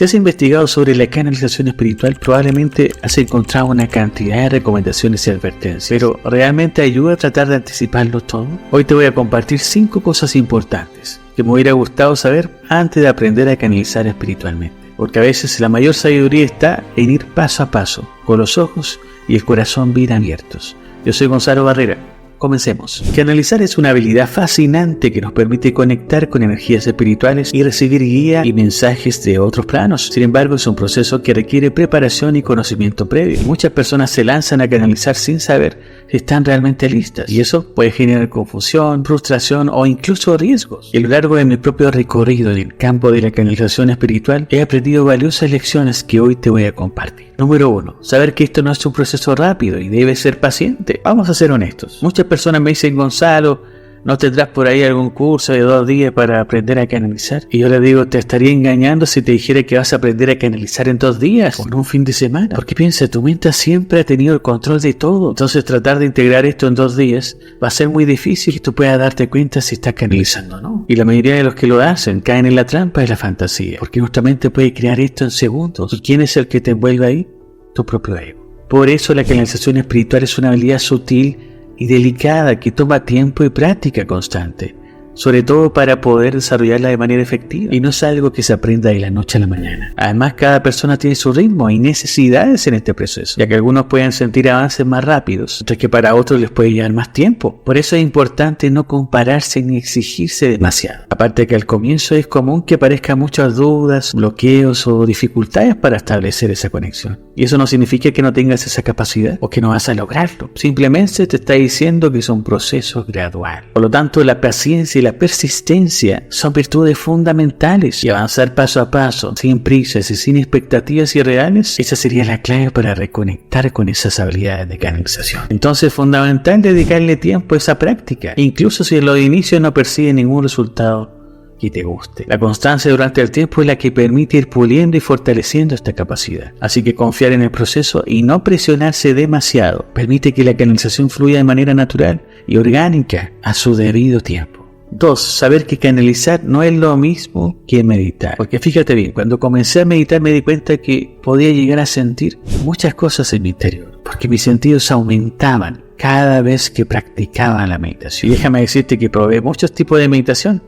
Si has investigado sobre la canalización espiritual, probablemente has encontrado una cantidad de recomendaciones y advertencias, pero ¿realmente ayuda a tratar de anticiparlo todo? Hoy te voy a compartir 5 cosas importantes que me hubiera gustado saber antes de aprender a canalizar espiritualmente, porque a veces la mayor sabiduría está en ir paso a paso, con los ojos y el corazón bien abiertos. Yo soy Gonzalo Barrera. Comencemos. Canalizar es una habilidad fascinante que nos permite conectar con energías espirituales y recibir guía y mensajes de otros planos. Sin embargo, es un proceso que requiere preparación y conocimiento previo. Muchas personas se lanzan a canalizar sin saber si están realmente listas, y eso puede generar confusión, frustración o incluso riesgos. Y a lo largo de mi propio recorrido en el campo de la canalización espiritual, he aprendido valiosas lecciones que hoy te voy a compartir. Número 1. Saber que esto no es un proceso rápido y debes ser paciente. Vamos a ser honestos. Muchas personas me dicen: Gonzalo, ¿no tendrás por ahí algún curso de 2 días para aprender a canalizar? Y yo le digo: te estaría engañando si te dijera que vas a aprender a canalizar en 2 días o en un fin de semana. Porque piensa, tu mente siempre ha tenido el control de todo. Entonces tratar de integrar esto en 2 días va a ser muy difícil y tú puedas darte cuenta si estás canalizando o no. Y la mayoría de los que lo hacen caen en la trampa de la fantasía, porque nuestra mente puede crear esto en segundos. ¿Y quién es el que te envuelve ahí? Tu propio ego. Por eso la canalización espiritual es una habilidad sutil y delicada que toma tiempo y práctica constante, sobre todo para poder desarrollarla de manera efectiva, y no es algo que se aprenda de la noche a la mañana. Además, cada persona tiene su ritmo y necesidades en este proceso, ya que algunos pueden sentir avances más rápidos, mientras que para otros les puede llevar más tiempo. Por eso es importante no compararse ni exigirse demasiado. Aparte que al comienzo es común que aparezcan muchas dudas, bloqueos o dificultades para establecer esa conexión. Y eso no significa que no tengas esa capacidad o que no vas a lograrlo. Simplemente te está diciendo que es un proceso gradual. Por lo tanto, la paciencia y la persistencia son virtudes fundamentales, y avanzar paso a paso, sin prisas y sin expectativas irreales, esa sería la clave para reconectar con esas habilidades de canalización. Entonces es fundamental dedicarle tiempo a esa práctica, incluso si en los inicios no persigue ningún resultado que te guste. La constancia durante el tiempo es la que permite ir puliendo y fortaleciendo esta capacidad. Así que confiar en el proceso y no presionarse demasiado permite que la canalización fluya de manera natural y orgánica a su debido tiempo. 2. Saber que canalizar no es lo mismo que meditar. Porque fíjate bien, cuando comencé a meditar me di cuenta que podía llegar a sentir muchas cosas en mi interior, porque mis sentidos aumentaban cada vez que practicaba la meditación. Y déjame decirte que probé muchos tipos de meditación,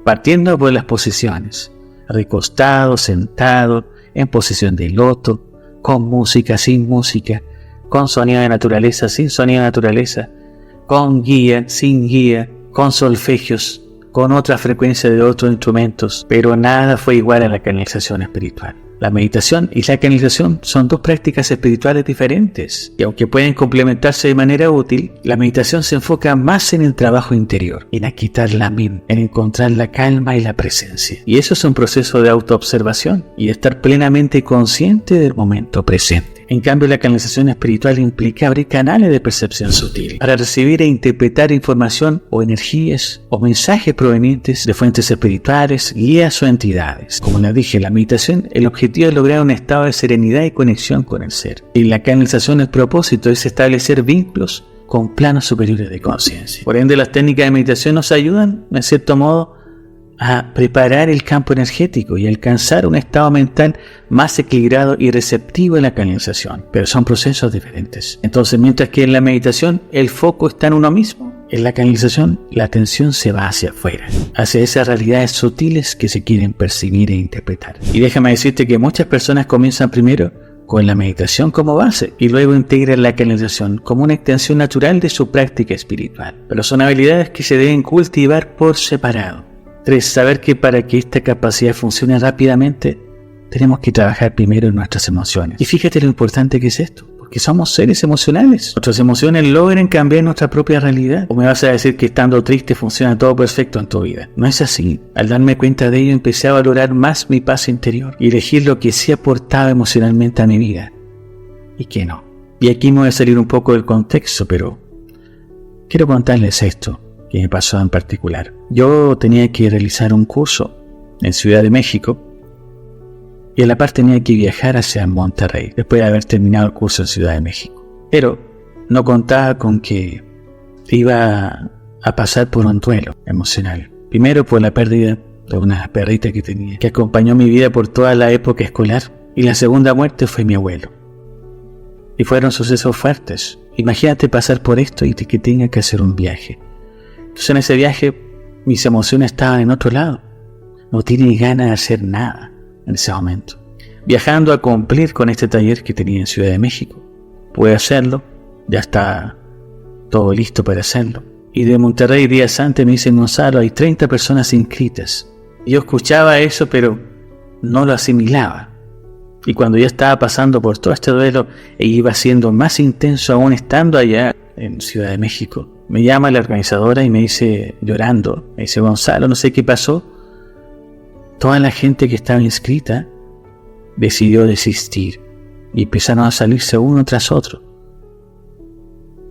partiendo por las posiciones: recostado, sentado, en posición de loto, con música, sin música, con sonido de naturaleza, sin sonido de naturaleza, con guía, sin guía, con solfegios, con otra frecuencia de otros instrumentos, pero nada fue igual a la canalización espiritual. La meditación y la canalización son 2 prácticas espirituales diferentes, y aunque pueden complementarse de manera útil, la meditación se enfoca más en el trabajo interior, en aquietar la mente, en encontrar la calma y la presencia. Y eso es un proceso de autoobservación y de estar plenamente consciente del momento presente. En cambio, la canalización espiritual implica abrir canales de percepción sutil para recibir e interpretar información o energías o mensajes provenientes de fuentes espirituales, guías o entidades. Como les dije, la meditación, el objetivo es lograr un estado de serenidad y conexión con el ser. Y la canalización, el propósito es establecer vínculos con planos superiores de conciencia. Por ende, las técnicas de meditación nos ayudan, en cierto modo, a preparar el campo energético y alcanzar un estado mental más equilibrado y receptivo en la canalización, pero son procesos diferentes. Entonces, mientras que en la meditación el foco está en uno mismo, en la canalización la atención se va hacia afuera, hacia esas realidades sutiles que se quieren percibir e interpretar. Y déjame decirte que muchas personas comienzan primero con la meditación como base y luego integran la canalización como una extensión natural de su práctica espiritual, pero son habilidades que se deben cultivar por separado. 3. Saber que para que esta capacidad funcione rápidamente, tenemos que trabajar primero en nuestras emociones. Y fíjate lo importante que es esto, porque somos seres emocionales. Nuestras emociones logran cambiar nuestra propia realidad. ¿O me vas a decir que estando triste funciona todo perfecto en tu vida? No es así. Al darme cuenta de ello, empecé a valorar más mi paz interior y elegir lo que sí aportaba emocionalmente a mi vida y qué no. Y aquí me voy a salir un poco del contexto, pero quiero contarles esto que me pasó en particular. Yo tenía que realizar un curso en Ciudad de México y a la par tenía que viajar hacia Monterrey después de haber terminado el curso en Ciudad de México. Pero no contaba con que iba a pasar por un duelo emocional. Primero por la pérdida de una perrita que tenía, que acompañó mi vida por toda la época escolar. Y la segunda muerte fue mi abuelo. Y fueron sucesos fuertes. Imagínate pasar por esto y que tenga que hacer un viaje. Entonces en ese viaje mis emociones estaban en otro lado. No tiene ganas de hacer nada en ese momento. Viajando a cumplir con este taller que tenía en Ciudad de México. Pude hacerlo, ya está todo listo para hacerlo. Y de Monterrey días antes me dicen: Gonzalo, hay 30 personas inscritas. Y yo escuchaba eso, pero no lo asimilaba. Y cuando ya estaba pasando por todo este duelo e iba siendo más intenso aún estando allá en Ciudad de México, me llama la organizadora y me dice, llorando, me dice: Gonzalo, no sé qué pasó. Toda la gente que estaba inscrita decidió desistir y empezaron a salirse uno tras otro.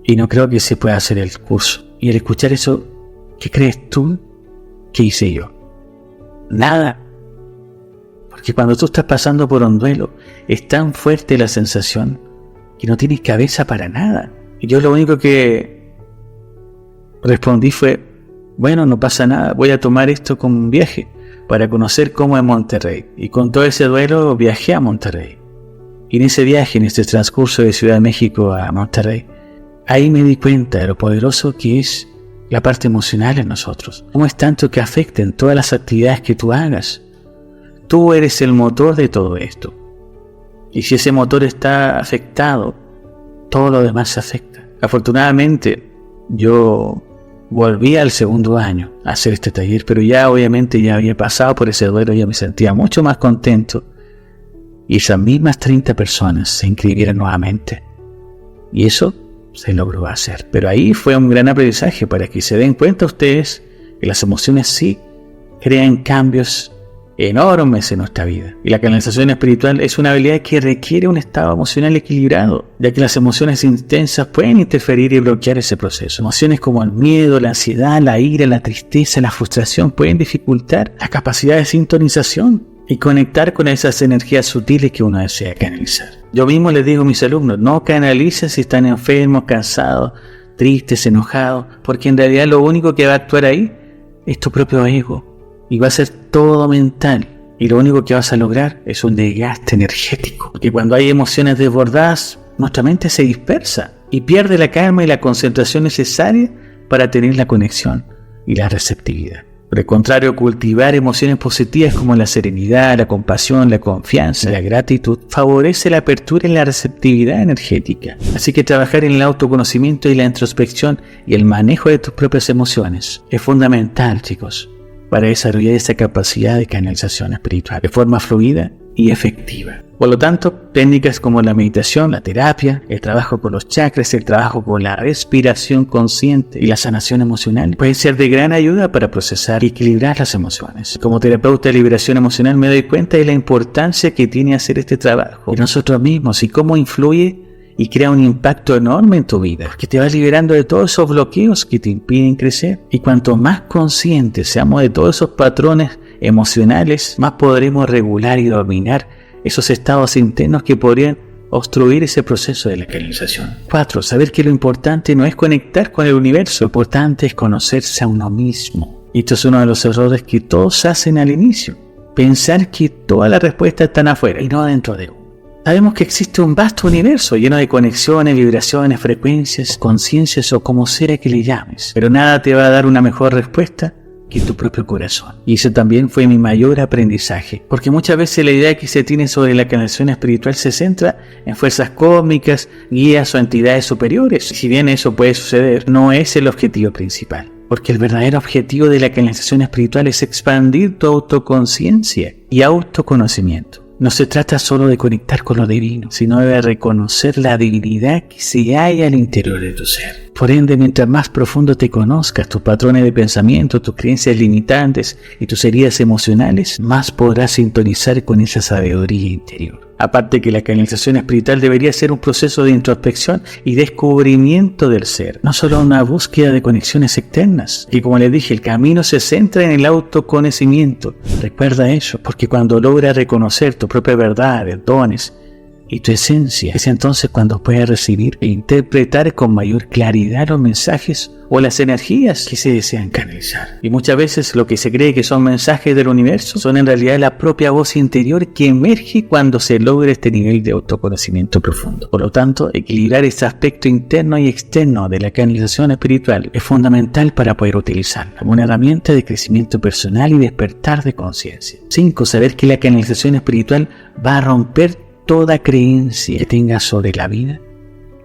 Y no creo que se pueda hacer el curso. Y al escuchar eso, ¿qué crees tú que hice yo? Nada. Porque cuando tú estás pasando por un duelo, es tan fuerte la sensación que no tienes cabeza para nada. Y yo lo único que respondí fue: bueno, no pasa nada, voy a tomar esto como un viaje para conocer cómo es Monterrey. Y con todo ese duelo viajé a Monterrey. Y en ese viaje, en este transcurso de Ciudad de México a Monterrey, ahí me di cuenta de lo poderoso que es la parte emocional en nosotros. Cómo es tanto que afecten todas las actividades que tú hagas. Tú eres el motor de todo esto. Y si ese motor está afectado, todo lo demás se afecta. Afortunadamente, yo volví al segundo año a hacer este taller, pero ya obviamente ya había pasado por ese duelo, ya me sentía mucho más contento. Y esas mismas 30 personas se inscribieron nuevamente. Y eso se logró hacer. Pero ahí fue un gran aprendizaje para que se den cuenta ustedes que las emociones sí crean cambios enormes en nuestra vida. Y la canalización espiritual es una habilidad que requiere un estado emocional equilibrado, ya que las emociones intensas pueden interferir y bloquear ese proceso. Emociones como el miedo, la ansiedad, la ira, la tristeza, la frustración pueden dificultar la capacidad de sintonización y conectar con esas energías sutiles que uno desea canalizar. Yo mismo les digo a mis alumnos: no canalicen si están enfermos, cansados, tristes, enojados, porque en realidad lo único que va a actuar ahí es tu propio ego. Y va a ser todo mental. Y lo único que vas a lograr es un desgaste energético. Porque cuando hay emociones desbordadas, nuestra mente se dispersa y pierde la calma y la concentración necesaria para tener la conexión y la receptividad. Por el contrario, cultivar emociones positivas como la serenidad, la compasión, la confianza, la gratitud, favorece la apertura y la receptividad energética. Así que trabajar en el autoconocimiento y la introspección y el manejo de tus propias emociones es fundamental, chicos, para desarrollar esa capacidad de canalización espiritual de forma fluida y efectiva. Por lo tanto, técnicas como la meditación, la terapia, el trabajo con los chakras, el trabajo con la respiración consciente y la sanación emocional pueden ser de gran ayuda para procesar y equilibrar las emociones. Como terapeuta de liberación emocional me doy cuenta de la importancia que tiene hacer este trabajo en nosotros mismos y cómo influye y crea un impacto enorme en tu vida, porque te va liberando de todos esos bloqueos que te impiden crecer. Y cuanto más conscientes seamos de todos esos patrones emocionales, más podremos regular y dominar esos estados internos que podrían obstruir ese proceso de la canalización. 4. Saber que lo importante no es conectar con el universo, lo importante es conocerse a uno mismo. Y esto es uno de los errores que todos hacen al inicio: pensar que todas las respuestas están afuera y no dentro de uno. Sabemos que existe un vasto universo lleno de conexiones, vibraciones, frecuencias, conciencias o como sea que le llames, pero nada te va a dar una mejor respuesta que tu propio corazón. Y ese también fue mi mayor aprendizaje, porque muchas veces la idea que se tiene sobre la canalización espiritual se centra en fuerzas cósmicas, guías o entidades superiores. Si bien eso puede suceder, no es el objetivo principal, porque el verdadero objetivo de la canalización espiritual es expandir tu autoconciencia y autoconocimiento. No se trata solo de conectar con lo divino, sino de reconocer la divinidad que se halla al interior de tu ser. Por ende, mientras más profundo te conozcas tus patrones de pensamiento, tus creencias limitantes y tus heridas emocionales, más podrás sintonizar con esa sabiduría interior. Aparte que la canalización espiritual debería ser un proceso de introspección y descubrimiento del ser, no solo una búsqueda de conexiones externas. Y como les dije, el camino se centra en el autoconocimiento. Recuerda eso, porque cuando logras reconocer tu propia verdad, dones y tu esencia. Es entonces cuando puedes recibir e interpretar con mayor claridad los mensajes o las energías que se desean canalizar. Y muchas veces lo que se cree que son mensajes del universo son en realidad la propia voz interior que emerge cuando se logra este nivel de autoconocimiento profundo. Por lo tanto, equilibrar este aspecto interno y externo de la canalización espiritual es fundamental para poder utilizarla como una herramienta de crecimiento personal y despertar de conciencia. 5. Saber que la canalización espiritual va a romper toda creencia que tengas sobre la vida,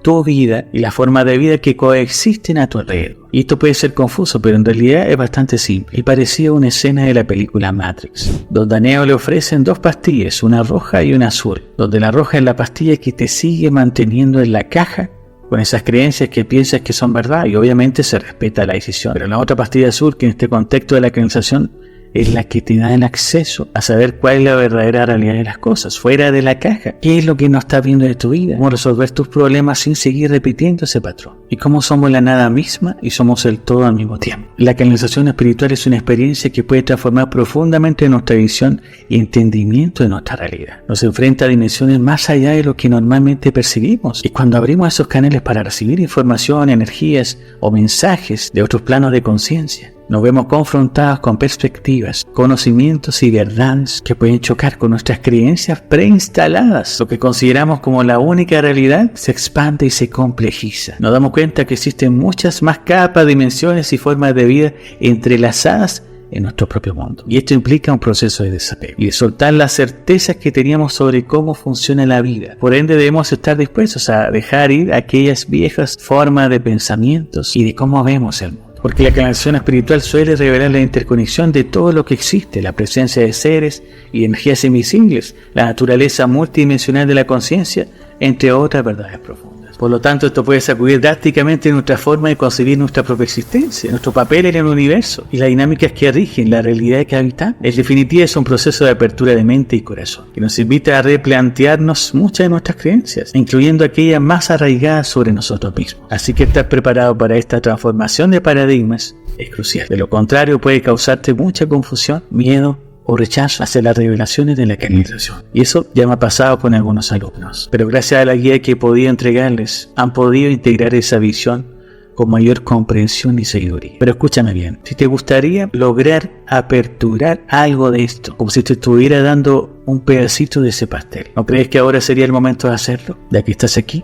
tu vida y la forma de vida que coexisten a tu alrededor. Y esto puede ser confuso, pero en realidad es bastante simple y parecía una escena de la película Matrix, donde a Neo le ofrecen 2 pastillas, una roja y una azul, donde la roja es la pastilla que te sigue manteniendo en la caja con esas creencias que piensas que son verdad, y obviamente se respeta la decisión. Pero la otra pastilla azul, que en este contexto de la canalización es la que te da el acceso a saber cuál es la verdadera realidad de las cosas, fuera de la caja. ¿Qué es lo que no estás viendo de tu vida? ¿Cómo resolver tus problemas sin seguir repitiendo ese patrón? ¿Y cómo somos la nada misma y somos el todo al mismo tiempo? La canalización espiritual es una experiencia que puede transformar profundamente nuestra visión y entendimiento de nuestra realidad. Nos enfrenta a dimensiones más allá de lo que normalmente percibimos. Y cuando abrimos esos canales para recibir información, energías o mensajes de otros planos de conciencia, nos vemos confrontados con perspectivas, conocimientos y verdades que pueden chocar con nuestras creencias preinstaladas. Lo que consideramos como la única realidad se expande y se complejiza. Nos damos cuenta que existen muchas más capas, dimensiones y formas de vida entrelazadas en nuestro propio mundo. Y esto implica un proceso de desapego y de soltar las certezas que teníamos sobre cómo funciona la vida. Por ende, debemos estar dispuestos a dejar ir aquellas viejas formas de pensamientos y de cómo vemos el mundo. Porque la canalización espiritual suele revelar la interconexión de todo lo que existe, la presencia de seres y energías invisibles, la naturaleza multidimensional de la conciencia, entre otras verdades profundas. Por lo tanto, esto puede sacudir drásticamente nuestra forma de concebir nuestra propia existencia, nuestro papel en el universo y las dinámicas que rigen la realidad que habitamos. En definitiva, es un proceso de apertura de mente y corazón que nos invita a replantearnos muchas de nuestras creencias, incluyendo aquellas más arraigadas sobre nosotros mismos. Así que estar preparado para esta transformación de paradigmas es crucial. De lo contrario, puede causarte mucha confusión, miedo o rechazo hacia las revelaciones de la canalización. Y eso ya me ha pasado con algunos alumnos. Pero gracias a la guía que he podido entregarles, han podido integrar esa visión con mayor comprensión y sabiduría. Pero escúchame bien, si te gustaría lograr aperturar algo de esto, como si te estuviera dando un pedacito de ese pastel, ¿no crees que ahora sería el momento de hacerlo? Ya que estás aquí,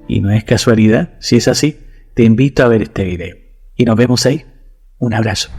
y no es casualidad, si es así, te invito a ver este video. Y nos vemos ahí. Un abrazo.